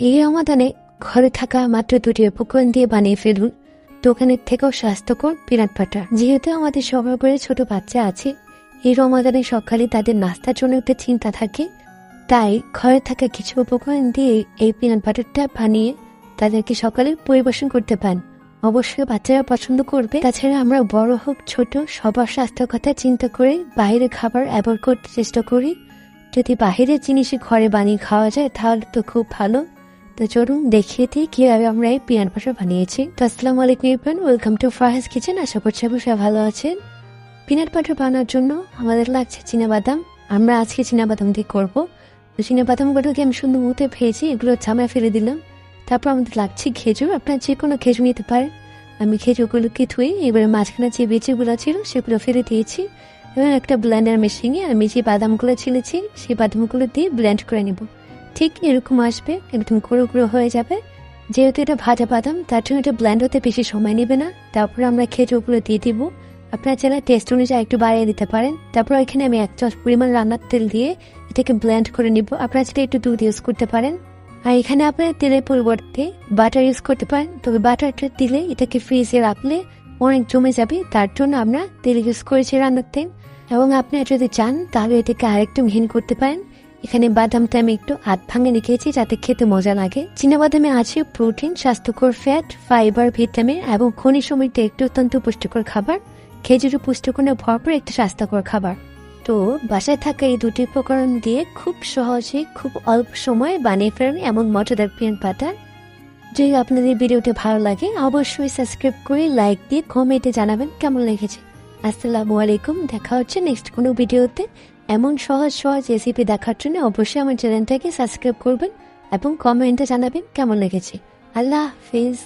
এই রমাদানে ঘরে থাকা মাত্র 2টি উপকরণ দিয়ে বানিয়ে ফেলুন দোকানের থেকেও স্বাস্থ্যকর পিনাট বাটার। যেহেতু আমাদের সবার ঘরে ছোট বাচ্চা আছে, এই রমাদানে সকালে তাদের নাস্তার জন্য একটা চিন্তা থাকে, তাই ঘরে থাকা কিছু উপকরণ দিয়ে এই পিনাট বাটারটা বানিয়ে তাদেরকে সকালে পরিবেশন করতে পারেন। অবশ্যই বাচ্চারা পছন্দ করবে। তাছাড়া আমরা বড় হোক ছোট সবার স্বাস্থ্য কথা চিন্তা করে বাইরের খাবার অ্যাভয়েড করতে চেষ্টা করি। যদি বাহিরের জিনিসই ঘরে বানিয়ে খাওয়া যায় তাহলে তো খুব ভালো। তো চলুন দেখিয়ে দিই কিভাবে আমরা এই পিনাট বাটার বানিয়েছি। তো আসসালামু আলাইকুম everyone, welcome to Farha's kitchen. আশা করছি সবাই ভালো আছেন। পিনাট বাটার বানানোর জন্য আমাদের লাগছে চীনাবাদাম। আমরা আজকে চীনাবাদাম দিয়ে করবো। তো চীনাবাদামগুলোকে আমি সুন্দর মুহূর্তে ভেজে এগুলো ঝামায় ফেলে দিলাম। তারপর আমাদের লাগছে খেজুর। আপনার যে কোনো খেজুর নিতে পারেন। আমি খেজুরগুলোকে ধুয়ে এবারে মাঝখানে যে বেচিগুলো ছিল সেগুলো ফেলে দিয়েছি এবং একটা ব্লেন্ডার মেশিনে আমি যে বাদামগুলো ছিলেছি সেই বাদামগুলো দিয়ে ব্লেন্ড করে নেব। ঠিক এরকম আসবে, একদম গুঁড়ো গুঁড়ো হয়ে যাবে। যেহেতু এটা ভাজা বাদাম তার জন্য এটা ব্লেন্ড হতে বেশি সময় নেবে না। তারপর আমরা খেজুরগুলো দিয়ে দিব। আপনার চাইলে টেস্ট অনুযায়ী একটু বাড়িয়ে দিতে পারেন। তারপর এখানে আমি 1 চামচ পরিমাণ রান্নার তেল দিয়ে এটাকে ব্লেন্ড করে নিব। আপনারা চাইলে একটু দুধ ইউজ করতে পারেন। আর এখানে আপনারা তেলের পরিবর্তে বাটার ইউজ করতে পারেন, তবে বাটারটা দিলে এটাকে ফ্রিজে রাখলে অনেক জমে যাবে। তার জন্য আমরা তেল ইউজ করেছি রান্নার তেল। এবং আপনারা যদি চান তাহলে এটাকে আরেকটু মিহিন করতে পারেন। এখানে বাদামটা আমি একটু আধ ভাঙে রেখেছি যাতে খেতে মজা লাগে। চীনাবাদামে আছে প্রোটিন, স্বাস্থ্যকর ফ্যাট, ফাইবার, ভিটামিন এবং খনিজ সমৃদ্ধ একটি অত্যন্ত পুষ্টিকর খাবার। খেজুর পুষ্টিগুণে ভরপুর একটি স্বাস্থ্যকর খাবার। তো বাসায় থাকা এই 2টি উপকরণ দিয়ে খুব সহজে খুব অল্প সময়ে বানিয়ে ফেলেন এমন মজাদার পিনাট বাটার। যদি আপনাদের ভিডিওটি ভালো লাগে অবশ্যই সাবস্ক্রাইব করে লাইক দিয়ে কমেন্টে জানাবেন কেমন লেগেছে। আসসালামু আলাইকুম, দেখা হচ্ছে নেক্সট কোনো ভিডিওতে। এমন সহজ সহজ রেসিপি দেখার জন্য অবশ্যই আমার চ্যানেলটাকে সাবস্ক্রাইব করবেন এবং কমেন্টে জানাবেন কেমন লেগেছে। আল্লাহ হাফিজ।